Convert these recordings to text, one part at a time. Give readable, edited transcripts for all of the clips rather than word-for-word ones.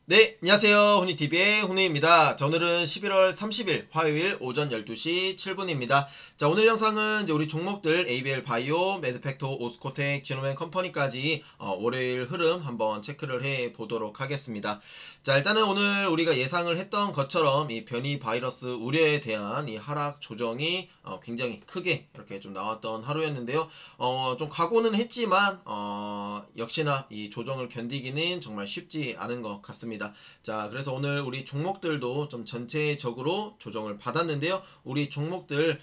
네, 안녕하세요. 훈이TV의 훈이입니다. 자, 오늘은 11월 30일 화요일 오전 12시 7분입니다. 자, 오늘 영상은 이제 우리 종목들 ABL 바이오, 매드팩토, 오스코텍, 지노맨 컴퍼니까지 월요일 흐름 한번 체크를 해 보도록 하겠습니다. 자, 일단은 오늘 우리가 예상을 했던 것처럼 이 변이 바이러스 우려에 대한 이 하락 조정이 굉장히 크게 이렇게 좀 나왔던 하루였는데요. 좀 각오는 했지만 역시나 이 조정을 견디기는 정말 쉽지 않은 것 같습니다. 자, 그래서 오늘 우리 종목들도 좀 전체적으로 조정을 받았는데요. 우리 종목들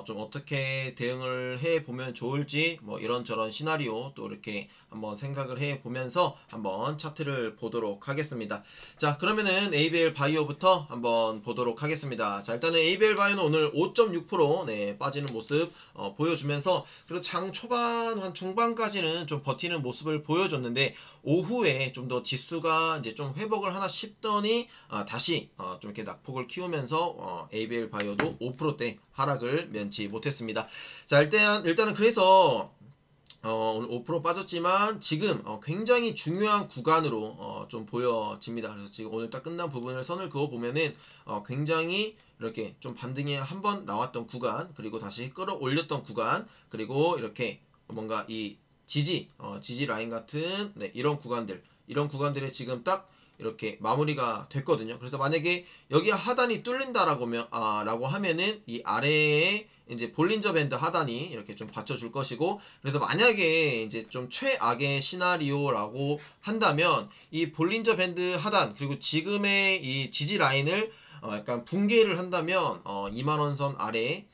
좀 어떻게 대응을 해 보면 좋을지 뭐 이런저런 시나리오 또 이렇게 한번 생각을 해 보면서 한번 차트를 보도록 하겠습니다. 자, 그러면은 ABL 바이오부터 한번 보도록 하겠습니다. 자, 일단은 ABL 바이오는 오늘 5.6% 네, 빠지는 모습 보여주면서, 그리고 장 초반 한 중반까지는 좀 버티는 모습을 보여줬는데 오후에 좀 더 지수가 이제 좀 회복을 하나 싶더니 다시 좀 이렇게 낙폭을 키우면서 ABL 바이오도 5%대 하락을 면치 못했습니다. 자, 일단은 그래서 오늘 5% 빠졌지만 지금 굉장히 중요한 구간으로 좀 보여집니다. 그래서 지금 오늘 딱 끝난 부분을 선을 그어 보면은 굉장히 이렇게 좀 반등이 한번 나왔던 구간, 그리고 다시 끌어올렸던 구간, 그리고 이렇게 뭔가 이 지지 라인 같은 네, 이런 구간들이 지금 딱 이렇게 마무리가 됐거든요. 그래서 만약에 여기 하단이 뚫린다라고 라고 하면은 이 아래에 이제 볼린저 밴드 하단이 이렇게 좀 받쳐줄 것이고, 그래서 만약에 이제 좀 최악의 시나리오라고 한다면 이 볼린저 밴드 하단 그리고 지금의 이 지지 라인을 약간 붕괴를 한다면 2만원 선 아래에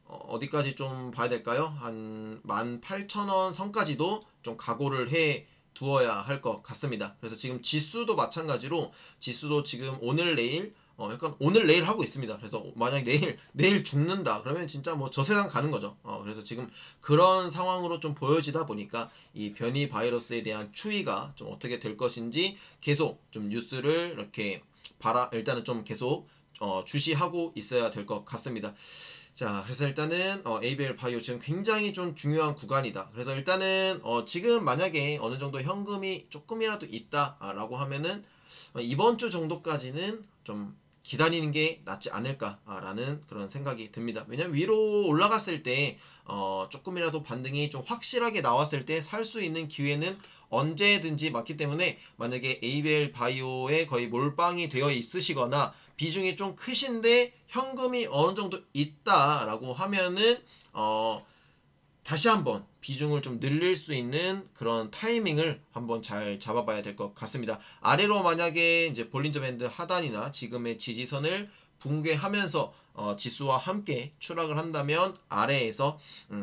어디까지 좀 봐야 될까요? 한 18,000원 선까지도 좀 각오를 해 두어야 할 것 같습니다. 그래서 지금 지수도 마찬가지로, 지수도 지금 오늘 내일 약간 오늘 내일 하고 있습니다. 그래서 만약 내일 죽는다 그러면 진짜 뭐 저 세상 가는 거죠. 그래서 지금 그런 상황으로 좀 보여지다 보니까 이 변이 바이러스에 대한 추이가 좀 어떻게 될 것인지 계속 좀 뉴스를 이렇게 일단은 좀 계속 주시하고 있어야 될 것 같습니다. 자, 그래서 일단은 ABL 바이오 지금 굉장히 좀 중요한 구간이다. 그래서 일단은 지금 만약에 어느 정도 현금이 조금이라도 있다라고 하면은 이번 주 정도까지는 좀 기다리는 게 낫지 않을까라는 그런 생각이 듭니다. 왜냐면 위로 올라갔을 때 조금이라도 반등이 좀 확실하게 나왔을 때 살 수 있는 기회는 언제든지 맞기 때문에, 만약에 ABL 바이오에 거의 몰빵이 되어 있으시거나 비중이 좀 크신데 현금이 어느 정도 있다라고 하면은 다시 한번 비중을 좀 늘릴 수 있는 그런 타이밍을 한번 잘 잡아봐야 될 것 같습니다. 아래로 만약에 이제 볼린저 밴드 하단이나 지금의 지지선을 붕괴하면서 지수와 함께 추락을 한다면 아래에서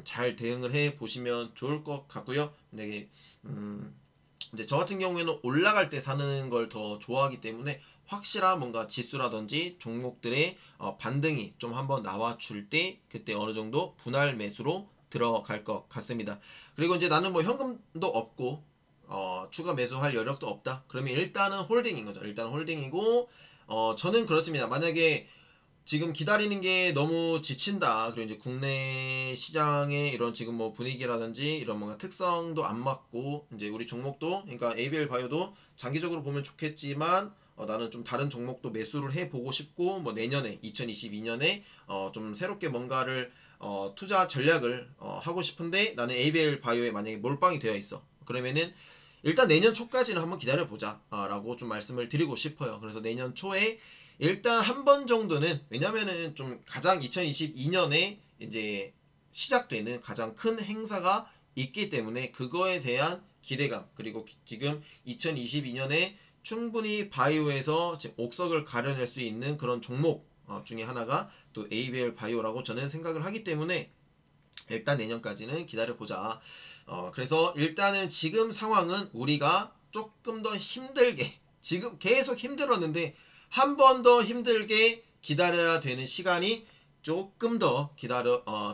잘 대응을 해 보시면 좋을 것 같고요. 네, 이제 저 같은 경우에는 올라갈 때 사는 걸 더 좋아하기 때문에 확실한 뭔가 지수라든지 종목들의 반등이 좀 한번 나와줄 때 그때 어느 정도 분할 매수로 들어갈 것 같습니다. 그리고 이제 나는 뭐 현금도 없고 추가 매수할 여력도 없다 그러면 일단은 홀딩인 거죠. 일단 홀딩이고, 저는 그렇습니다. 만약에 지금 기다리는 게 너무 지친다, 그리고 이제 국내 시장의 이런 지금 뭐 분위기라든지 이런 뭔가 특성도 안 맞고, 이제 우리 종목도, 그러니까 ABL 바이오도 장기적으로 보면 좋겠지만 나는 좀 다른 종목도 매수를 해보고 싶고, 뭐 내년에 2022년에 좀 새롭게 뭔가를 투자 전략을 하고 싶은데 나는 ABL 바이오에 만약에 몰빵이 되어 있어. 그러면은 일단 내년 초까지는 한번 기다려보자 라고 좀 말씀을 드리고 싶어요. 그래서 내년 초에 일단 한 번 정도는, 왜냐면은 좀 가장 2022년에 이제 시작되는 가장 큰 행사가 있기 때문에 그거에 대한 기대감, 그리고 지금 2022년에 충분히 바이오에서 지금 옥석을 가려낼 수 있는 그런 종목 중에 하나가 또 ABL 바이오라고 저는 생각을 하기 때문에 일단 내년까지는 기다려보자. 그래서 일단은 지금 상황은 우리가 조금 더 힘들게, 지금 계속 힘들었는데 한 번 더 힘들게 기다려야 되는 시간이 조금 더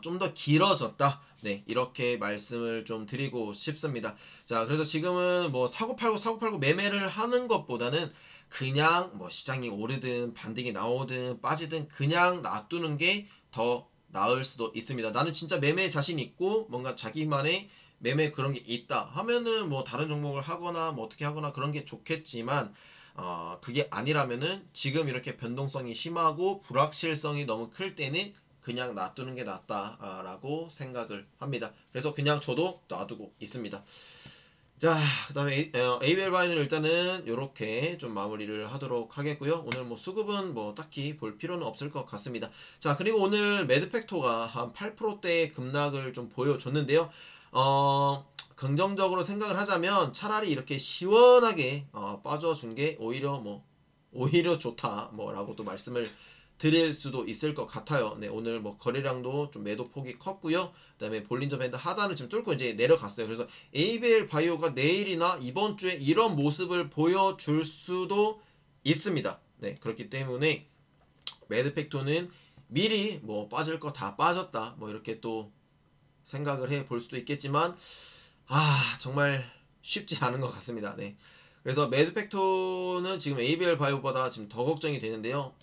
좀 더 길어졌다. 네, 이렇게 말씀을 좀 드리고 싶습니다. 자, 그래서 지금은 뭐 사고 팔고 매매를 하는 것보다는 그냥 뭐 시장이 오르든 반등이 나오든 빠지든 그냥 놔두는 게 더 나을 수도 있습니다. 나는 진짜 매매 자신 있고 뭔가 자기만의 매매 그런 게 있다 하면은 뭐 다른 종목을 하거나 뭐 어떻게 하거나 그런 게 좋겠지만, 그게 아니라면은 지금 이렇게 변동성이 심하고 불확실성이 너무 클 때는 그냥 놔두는 게 낫다라고 생각을 합니다. 그래서 그냥 저도 놔두고 있습니다. 자, 그 다음에 ABL 바이는 일단은 이렇게 좀 마무리를 하도록 하겠고요. 오늘 뭐 수급은 뭐 딱히 볼 필요는 없을 것 같습니다. 자, 그리고 오늘 매드팩토가 한 8%대 급락을 좀 보여줬는데요. 긍정적으로 생각을 하자면 차라리 이렇게 시원하게 빠져준 게 오히려 좋다 뭐라고 또 말씀을 드릴 수도 있을 것 같아요. 네, 오늘 뭐 거래량도 좀 매도 폭이 컸고요. 그다음에 볼린저 밴드 하단을 지금 뚫고 이제 내려갔어요. 그래서 ABL 바이오가 내일이나 이번 주에 이런 모습을 보여줄 수도 있습니다. 네, 그렇기 때문에 매드팩토는 미리 뭐 빠질 거 다 빠졌다 뭐 이렇게 또 생각을 해 볼 수도 있겠지만 정말 쉽지 않은 것 같습니다. 네. 그래서 매드팩토는 지금 ABL 바이오보다 지금 더 걱정이 되는데요.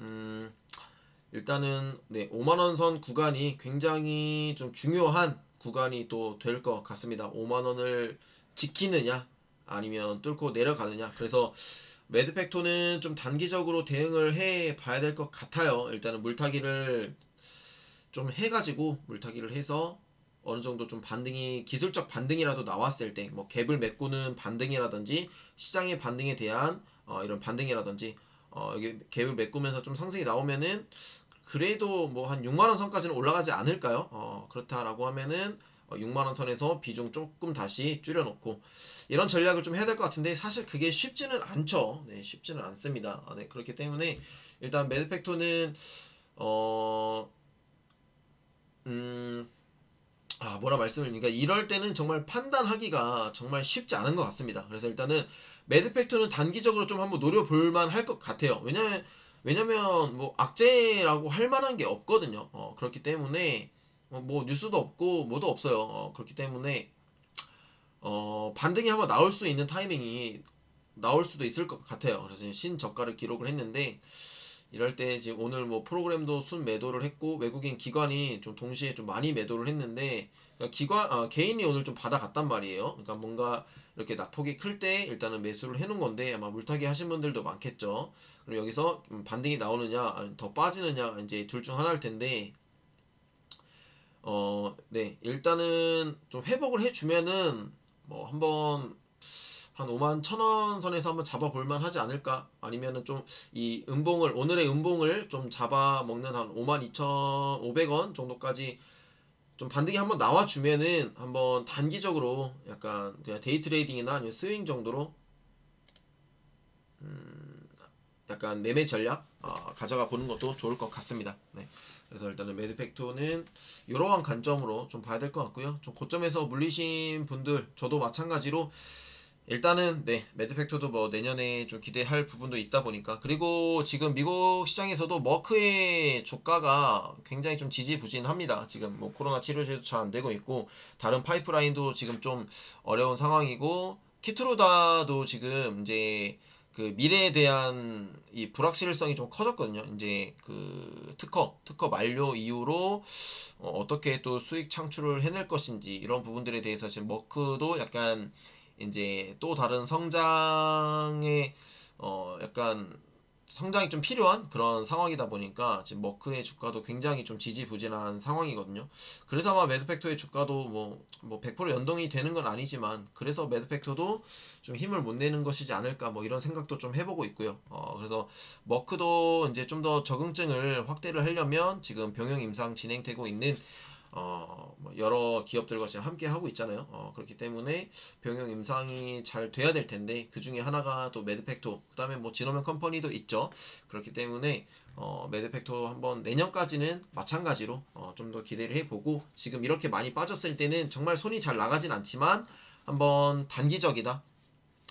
일단은 네, 5만원 선 구간이 굉장히 좀 중요한 구간이 또 될 것 같습니다. 5만원을 지키느냐 아니면 뚫고 내려가느냐. 그래서 매드팩토는 좀 단기적으로 대응을 해 봐야 될 것 같아요. 일단은 물타기를 좀 해가지고 물타기를 해서 어느 정도 좀 반등이 기술적 반등이라도 나왔을 때 뭐 갭을 메꾸는 반등이라든지 시장의 반등에 대한 이런 반등이라든지 여기 갭을 메꾸면서 좀 상승이 나오면은 그래도 뭐 한 6만원 선까지는 올라가지 않을까요? 그렇다라고 하면은 6만원 선에서 비중 조금 다시 줄여놓고 이런 전략을 좀 해야 될 것 같은데 사실 그게 쉽지는 않죠. 네, 쉽지는 않습니다. 네, 그렇기 때문에 일단 매드팩토는 뭐라 말씀을 그러니까 이럴 때는 정말 판단하기가 정말 쉽지 않은 것 같습니다. 그래서 일단은 매드팩토는 단기적으로 좀 한번 노려볼만 할 것 같아요. 왜냐면 뭐 악재라고 할 만한 게 없거든요. 그렇기 때문에 뭐 뉴스도 없고 뭐도 없어요. 그렇기 때문에 반등이 한번 나올 수 있는 타이밍이 나올 수도 있을 것 같아요. 그래서 신저가를 기록을 했는데 이럴 때 지금 오늘 뭐 프로그램도 순 매도를 했고 외국인 기관이 좀 동시에 좀 많이 매도를 했는데 그러니까 개인이 오늘 좀 받아갔단 말이에요. 그러니까 뭔가 이렇게 낙폭이 클 때 일단은 매수를 해놓은 건데 아마 물타기 하신 분들도 많겠죠. 그리고 여기서 반등이 나오느냐 아니면 더 빠지느냐 이제 둘 중 하나일 텐데 네, 일단은 좀 회복을 해주면은 뭐 한번 한 5만 1,000원 선에서 한번 잡아볼만 하지 않을까? 아니면은 좀 이 오늘의 음봉을 좀 잡아먹는 한 52,500원 정도까지 좀 반등이 한번 나와주면은 한번 단기적으로 약간 그냥 데이 트레이딩이나 아니면 스윙 정도로 약간 매매 전략 가져가 보는 것도 좋을 것 같습니다. 네. 그래서 일단은 매드팩토는 이러한 관점으로 좀 봐야 될 것 같고요. 좀 고점에서 물리신 분들 저도 마찬가지로 일단은 네, 매드팩토도 뭐 내년에 좀 기대할 부분도 있다 보니까 그리고 지금 미국 시장에서도 머크의 주가가 굉장히 좀 지지부진합니다. 지금 뭐 코로나 치료제도 잘 안 되고 있고 다른 파이프라인도 지금 좀 어려운 상황이고 키트루다도 지금 이제 그 미래에 대한 이 불확실성이 좀 커졌거든요. 이제 그 특허 만료 이후로 어떻게 또 수익 창출을 해낼 것인지 이런 부분들에 대해서 지금 머크도 약간 이제 또 다른 성장의 약간 성장이 좀 필요한 그런 상황이다 보니까 지금 머크의 주가도 굉장히 좀 지지부진한 상황이거든요. 그래서 아마 매드팩토의 주가도 뭐 100% 연동이 되는 건 아니지만 그래서 매드팩토도 좀 힘을 못 내는 것이지 않을까 뭐 이런 생각도 좀 해보고 있고요. 그래서 머크도 이제 좀 더 적응증을 확대를 하려면 지금 병영 임상 진행되고 있는 뭐 여러 기업들과 지금 함께 하고 있잖아요. 그렇기 때문에 병영 임상이 잘 돼야 될 텐데 그 중에 하나가 또 매드팩토, 그 다음에 뭐 지노맨 컴퍼니도 있죠. 그렇기 때문에 매드팩토 한번 내년까지는 마찬가지로 좀 더 기대를 해보고 지금 이렇게 많이 빠졌을 때는 정말 손이 잘 나가진 않지만 한번 단기적이다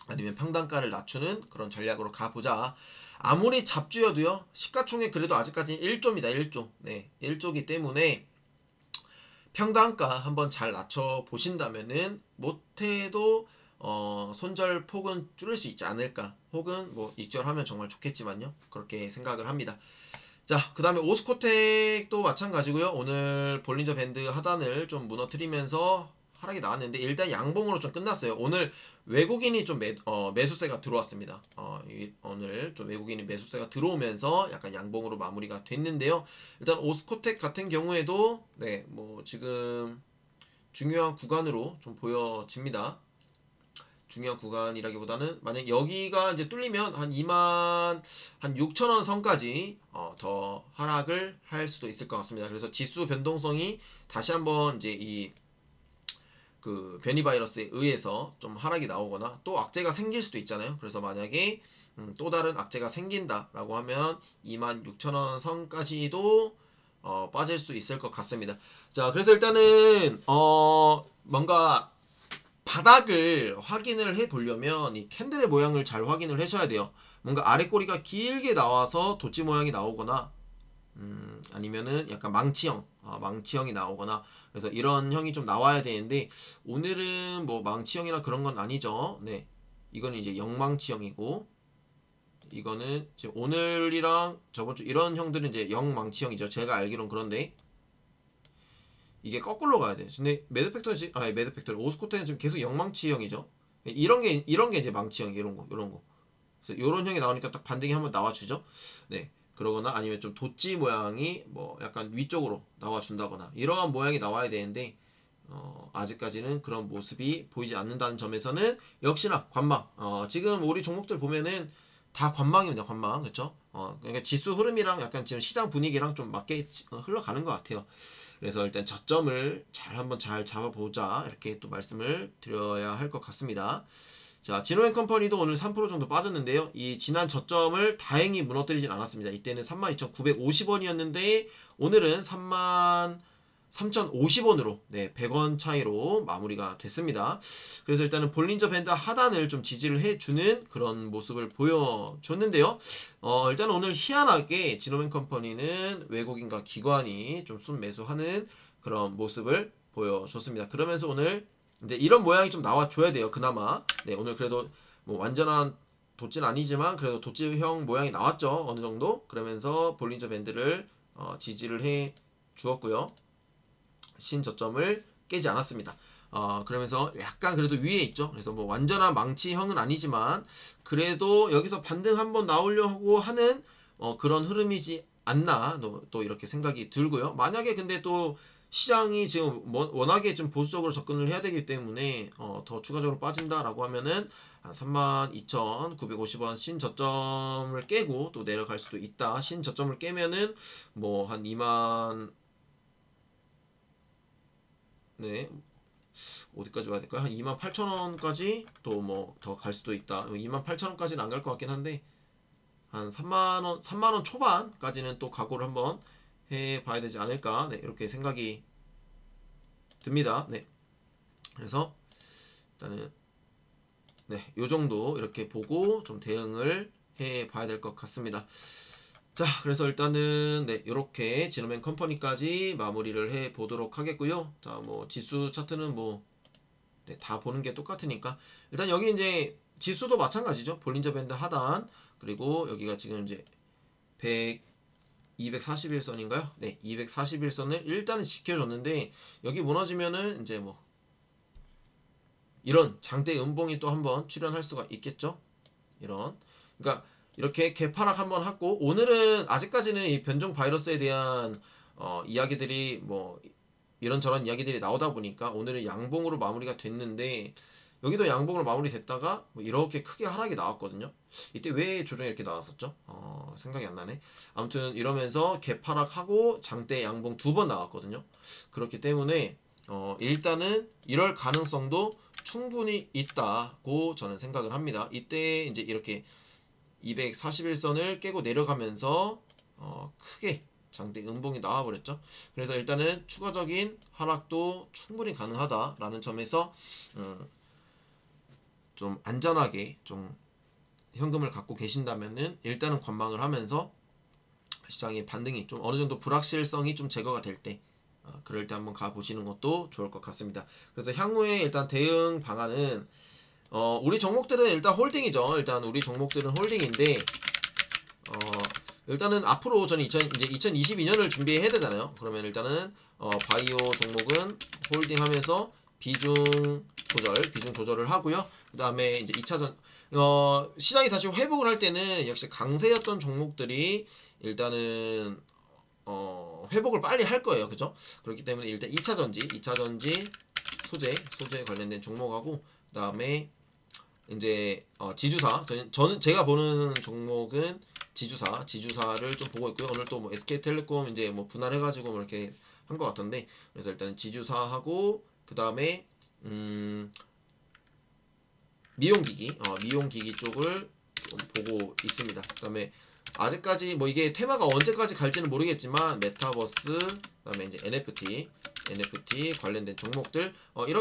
아니면 평단가를 낮추는 그런 전략으로 가보자. 아무리 잡주여도요 시가총액 그래도 아직까지는 1조입니다. 1조. 네, 1조기 때문에 평단가 한번 잘 낮춰 보신다면은 못해도 손절 폭은 줄일 수 있지 않을까, 혹은 뭐 익절하면 정말 좋겠지만요, 그렇게 생각을 합니다. 자, 그 다음에 오스코텍도 마찬가지고요. 오늘 볼린저 밴드 하단을 좀 무너뜨리면서 하락이 나왔는데 일단 양봉으로 좀 끝났어요. 오늘 외국인이 좀 매수세가 들어왔습니다. 오늘 좀 외국인이 매수세가 들어오면서 약간 양봉으로 마무리가 됐는데요. 일단 오스코텍 같은 경우에도 네, 뭐 지금 중요한 구간으로 좀 보여집니다. 중요한 구간이라기보다는 만약 여기가 이제 뚫리면 한 26,000원 선까지 더 하락을 할 수도 있을 것 같습니다. 그래서 지수 변동성이 다시 한번 이제 이 그 변이 바이러스에 의해서 좀 하락이 나오거나 또 악재가 생길 수도 있잖아요. 그래서 만약에 또 다른 악재가 생긴다라고 하면 26,000원 선까지도 빠질 수 있을 것 같습니다. 자, 그래서 일단은 뭔가 바닥을 확인을 해 보려면 이 캔들의 모양을 잘 확인을 하셔야 돼요. 뭔가 아래 꼬리가 길게 나와서 도치 모양이 나오거나 아니면은 약간 망치형이 나오거나 그래서 이런 형이 좀 나와야 되는데 오늘은 뭐 망치형이나 그런 건 아니죠. 네, 이거는 이제 영망치형이고 이거는 지금 오늘이랑 저번주 이런 형들은 이제 영망치형이죠. 제가 알기론. 그런데 이게 거꾸로 가야 돼. 근데 매드팩토리 오스코텍은 지금 계속 영망치형이죠. 이런 게 이제 망치형 이런 거. 그래서 이런 형이 나오니까 딱 반등이 한번 나와주죠. 네. 그러거나 아니면 좀 도치 모양이 뭐 약간 위쪽으로 나와준다거나 이러한 모양이 나와야 되는데 아직까지는 그런 모습이 보이지 않는다는 점에서는 역시나 관망. 지금 우리 종목들 보면은 다 관망입니다. 관망. 그렇죠? 그러니까 지수 흐름이랑 약간 지금 시장 분위기랑 좀 맞게 흘러가는 것 같아요. 그래서 일단 저점을 한번 잘 잡아보자 이렇게 또 말씀을 드려야 할 것 같습니다. 자, 진호앤컴퍼니도 오늘 3% 정도 빠졌는데요. 이 지난 저점을 다행히 무너뜨리진 않았습니다. 이때는 32,950원이었는데 오늘은 33,050원으로 네, 100원 차이로 마무리가 됐습니다. 그래서 일단은 볼린저 밴드 하단을 좀 지지를 해주는 그런 모습을 보여줬는데요. 일단 오늘 희한하게 진호앤컴퍼니는 외국인과 기관이 좀 순매수하는 그런 모습을 보여줬습니다. 그러면서 오늘 근데 이런 모양이 좀 나와줘야 돼요. 그나마. 네, 오늘 그래도 뭐 완전한 도치는 아니지만 그래도 도치형 모양이 나왔죠. 어느 정도. 그러면서 볼린저 밴드를 지지를 해 주었고요. 신저점을 깨지 않았습니다. 그러면서 약간 그래도 위에 있죠. 그래서 뭐 완전한 망치형은 아니지만 그래도 여기서 반등 한번 나오려고 하는 그런 흐름이지 않나 또 이렇게 생각이 들고요. 만약에 근데 또 시장이 지금 워낙에 좀 보수적으로 접근을 해야 되기 때문에 더 추가적으로 빠진다라고 하면은 한 32,950원 신저점을 깨고 또 내려갈 수도 있다. 신저점을 깨면은 뭐 한 2만 네 어디까지 와야 될까요? 한 28,000원까지 또 뭐 더 갈 수도 있다. 28,000원까지는 안 갈 것 같긴 한데 한 3만원 초반까지는 또 각오를 한번 해봐야 되지 않을까. 네, 이렇게 생각이 듭니다. 네, 그래서 일단은 네, 요 정도 이렇게 보고 좀 대응을 해봐야 될 것 같습니다. 자, 그래서 일단은 네, 요렇게 진호앤컴퍼니까지 마무리를 해보도록 하겠고요. 자, 뭐 지수 차트는 뭐 네, 다 보는 게 똑같으니까 일단 여기 이제 지수도 마찬가지죠. 볼린저 밴드 하단 그리고 여기가 지금 이제 241선인가요? 네, 241선을 일단은 지켜줬는데 여기 무너지면은 이제 뭐 이런 장대 음봉이 또 한번 출현할 수가 있겠죠. 그러니까 이렇게 개파락 한번 하고 오늘은 아직까지는 이 변종 바이러스에 대한 이야기들이 뭐 이런저런 이야기들이 나오다 보니까 오늘은 양봉으로 마무리가 됐는데 여기도 양봉으로 마무리됐다가 뭐 이렇게 크게 하락이 나왔거든요. 이때 왜 조정이 이렇게 나왔었죠? 생각이 안 나네. 아무튼 이러면서 개파락하고 장대 양봉 2번 나왔거든요. 그렇기 때문에 일단은 이럴 가능성도 충분히 있다고 저는 생각을 합니다. 이때 이제 이렇게 241선을 깨고 내려가면서 크게 장대 음봉이 나와버렸죠. 그래서 일단은 추가적인 하락도 충분히 가능하다라는 점에서 좀 안전하게 좀 현금을 갖고 계신다면은 일단은 관망을 하면서 시장의 반등이 좀 어느 정도 불확실성이 좀 제거가 될 때 그럴 때 한번 가보시는 것도 좋을 것 같습니다. 그래서 향후에 일단 대응 방안은 우리 종목들은 일단 홀딩이죠. 일단 우리 종목들은 홀딩인데 일단은 앞으로 저는 이제 2022년을 준비해야 되잖아요. 그러면 일단은 바이오 종목은 홀딩하면서 비중 조절을 하고요. 그 다음에 이제 2차전 시장이 다시 회복을 할 때는 역시 강세였던 종목들이 일단은 회복을 빨리 할 거예요. 그죠? 그렇기 때문에 일단 2차전지 소재 관련된 종목하고 그 다음에 이제 지주사 저는 제가 보는 종목은 지주사를 좀 보고 있고요. 오늘 또 뭐 SK텔레콤 이제 뭐 분할해가지고 뭐 이렇게 한 것 같던데, 그래서 일단 지주사하고 그 다음에 미용기기 쪽을 좀 보고 있습니다. 그 다음에 아직까지 뭐 이게 테마가 언제까지 갈지는 모르겠지만 메타버스, 그 다음에 이제 NFT 관련된 종목들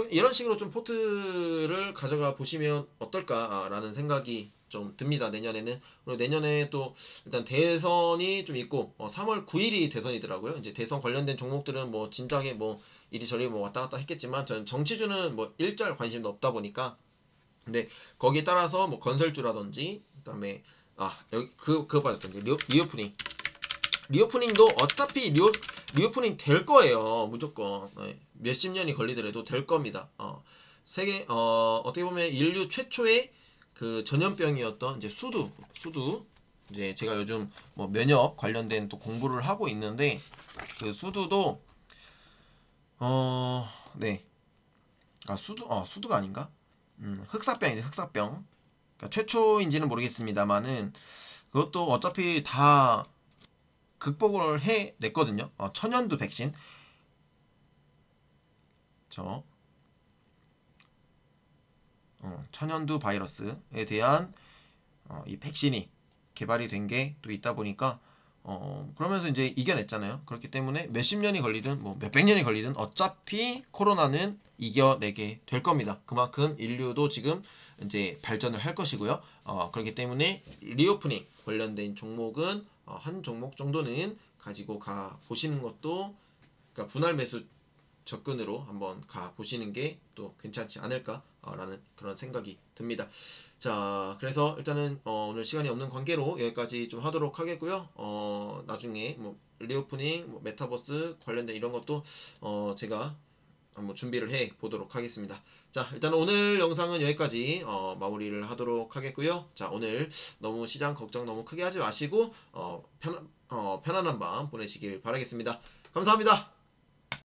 이런 식으로 좀 포트를 가져가 보시면 어떨까라는 생각이 좀 듭니다. 내년에는. 그리고 내년에 또 일단 대선이 좀 있고 3월 9일이 대선이더라고요. 이제 대선 관련된 종목들은 뭐 진작에 뭐 이리저리 뭐 왔다 갔다 했겠지만 저는 정치주는 뭐 일절 관심도 없다 보니까, 근데 거기에 따라서 뭐 건설주라든지 그다음에 여기 그거 빠졌던데 리오프닝도 어차피 리오프닝 될 거예요. 무조건. 네. 몇십 년이 걸리더라도 될 겁니다. 세계 어떻게 보면 인류 최초의 그 전염병이었던 이제 수두 이제 제가 요즘 뭐 면역 관련된 또 공부를 하고 있는데, 그 수두도 네. 수두가 아닌가? 흑사병이죠. 흑사병. 그러니까 최초인지는 모르겠습니다만은 그것도 어차피 다 극복을 해냈거든요. 천연두 백신. 천연두 바이러스에 대한 이 백신이 개발이 된 게 또 있다 보니까 그러면서 이제 이겨냈잖아요. 그렇기 때문에 몇십 년이 걸리든 뭐 몇백 년이 걸리든 어차피 코로나는 이겨내게 될 겁니다. 그만큼 인류도 지금 이제 발전을 할 것이고요. 그렇기 때문에 리오프닝 관련된 종목은 한 종목 정도는 가지고 가 보시는 것도, 그러니까 분할 매수 접근으로 한번 가 보시는 게 또 괜찮지 않을까라는 그런 생각이 듭니다. 자, 그래서 일단은 오늘 시간이 없는 관계로 여기까지 좀 하도록 하겠고요. 나중에 뭐 리오프닝, 뭐 메타버스 관련된 이런 것도 제가 한번 준비를 해 보도록 하겠습니다. 자, 일단 오늘 영상은 여기까지 마무리를 하도록 하겠고요. 자, 오늘 너무 시장 걱정 너무 크게 하지 마시고 편안한 밤 보내시길 바라겠습니다. 감사합니다.